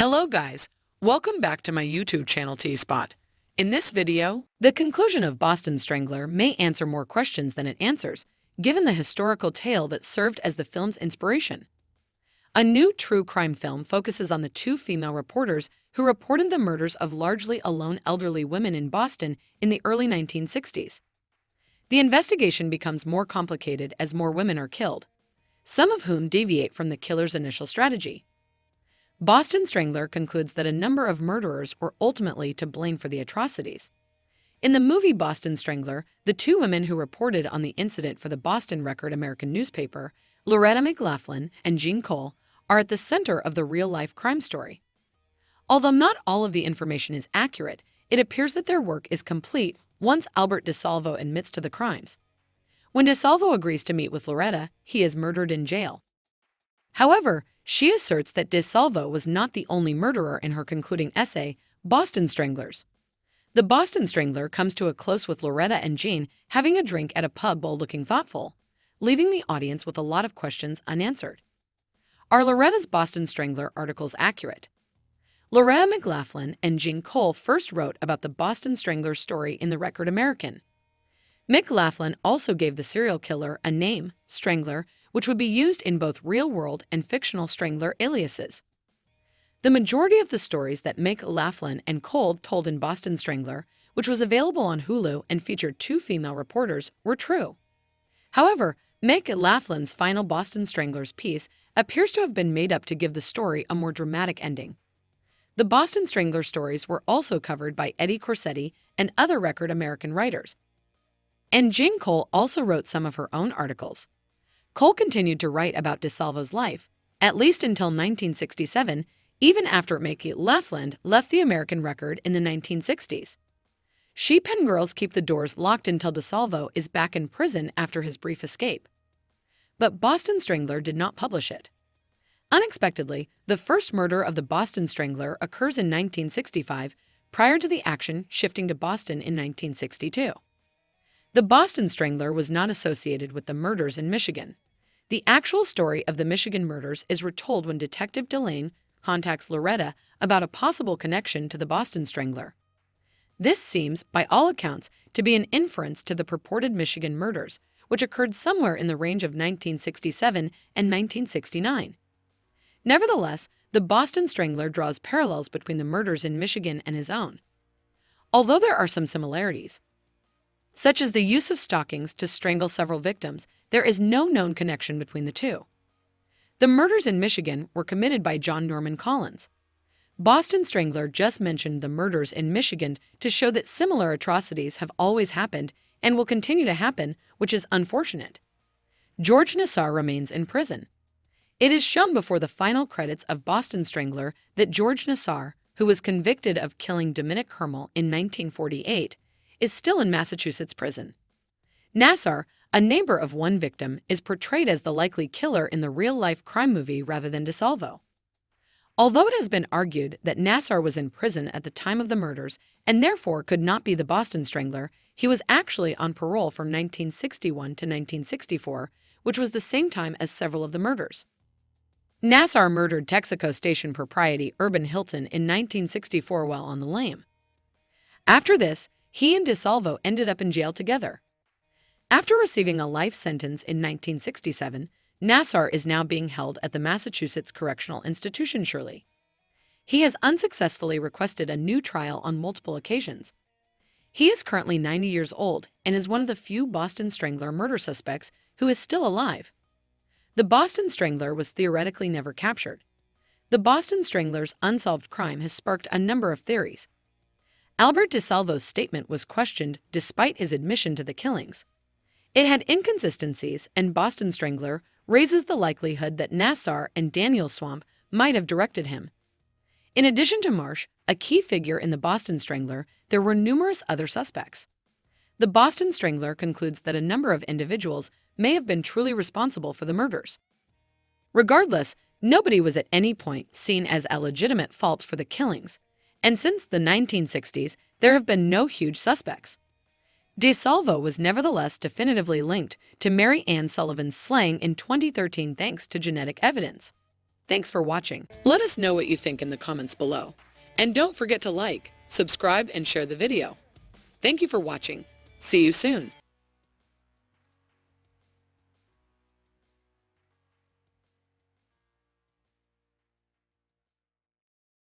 Hello guys, welcome back to my YouTube channel Spoot. In this video, the conclusion of Boston Strangler may answer more questions than it answers, given the historical tale that served as the film's inspiration. A new true crime film focuses on the two female reporters who reported the murders of largely alone elderly women in Boston in the early 1960s. The investigation becomes more complicated as more women are killed, some of whom deviate from the killer's initial strategy. Boston Strangler concludes that a number of murderers were ultimately to blame for the atrocities. In the movie Boston Strangler, the two women who reported on the incident for the Boston Record American newspaper, Loretta McLaughlin and Jean Cole, are at the center of the real-life crime story. Although not all of the information is accurate, it appears that their work is complete once Albert DeSalvo admits to the crimes. When DeSalvo agrees to meet with Loretta, he is murdered in jail. However, she asserts that DeSalvo was not the only murderer in her concluding essay, Boston Stranglers. The Boston Strangler comes to a close with Loretta and Jean having a drink at a pub while looking thoughtful, leaving the audience with a lot of questions unanswered. Are Loretta's Boston Strangler articles accurate? Loretta McLaughlin and Jean Cole first wrote about the Boston Strangler story in the Record American. McLaughlin also gave the serial killer a name, Strangler, which would be used in both real-world and fictional Strangler aliases. The majority of the stories that McLaughlin and Cole told in Boston Strangler, which was available on Hulu and featured two female reporters, were true. However, McLaughlin's final Boston Stranglers piece appears to have been made up to give the story a more dramatic ending. The Boston Strangler stories were also covered by Eddie Corsetti and other Record American writers. And Jean Cole also wrote some of her own articles. Cole continued to write about DeSalvo's life, at least until 1967, even after McLaughlin left the American Record in the 1960s. She penned Girls Keep the Doors Locked until DeSalvo is back in prison after his brief escape. But Boston Strangler did not publish it. Unexpectedly, the first murder of the Boston Strangler occurs in 1965, prior to the action shifting to Boston in 1962. The Boston Strangler was not associated with the murders in Michigan. The actual story of the Michigan murders is retold when Detective Delane contacts Loretta about a possible connection to the Boston Strangler. This seems, by all accounts, to be an inference to the purported Michigan murders, which occurred somewhere in the range of 1967 and 1969. Nevertheless, the Boston Strangler draws parallels between the murders in Michigan and his own. Although there are some similarities, such as the use of stockings to strangle several victims, there is no known connection between the two. The murders in Michigan were committed by John Norman Collins. Boston Strangler just mentioned the murders in Michigan to show that similar atrocities have always happened and will continue to happen, which is unfortunate. George Nassar remains in prison. It is shown before the final credits of Boston Strangler that George Nassar, who was convicted of killing Dominic Hermel in 1948, is still in Massachusetts prison. Nassar, a neighbor of one victim, is portrayed as the likely killer in the real-life crime movie rather than DeSalvo. Although it has been argued that Nassar was in prison at the time of the murders and therefore could not be the Boston Strangler, he was actually on parole from 1961 to 1964, which was the same time as several of the murders. Nassar murdered Texaco station proprietor Urban Hilton in 1964 while on the lam. After this, he and DeSalvo ended up in jail together. After receiving a life sentence in 1967, Nassar is now being held at the Massachusetts Correctional Institution Shirley. He has unsuccessfully requested a new trial on multiple occasions. He is currently 90 years old and is one of the few Boston Strangler murder suspects who is still alive. The Boston Strangler was theoretically never captured. The Boston Strangler's unsolved crime has sparked a number of theories. Albert DeSalvo's statement was questioned despite his admission to the killings. It had inconsistencies, and Boston Strangler raises the likelihood that Nassar and Daniel Swamp might have directed him. In addition to Marsh, a key figure in the Boston Strangler, there were numerous other suspects. The Boston Strangler concludes that a number of individuals may have been truly responsible for the murders. Regardless, nobody was at any point seen as a legitimate fault for the killings, and since the 1960s, there have been no huge suspects. DeSalvo was nevertheless definitively linked to Mary Ann Sullivan's slaying in 2013 thanks to genetic evidence. Thanks for watching. Let us know what you think in the comments below. And don't forget to like, subscribe, and share the video. Thank you for watching. See you soon.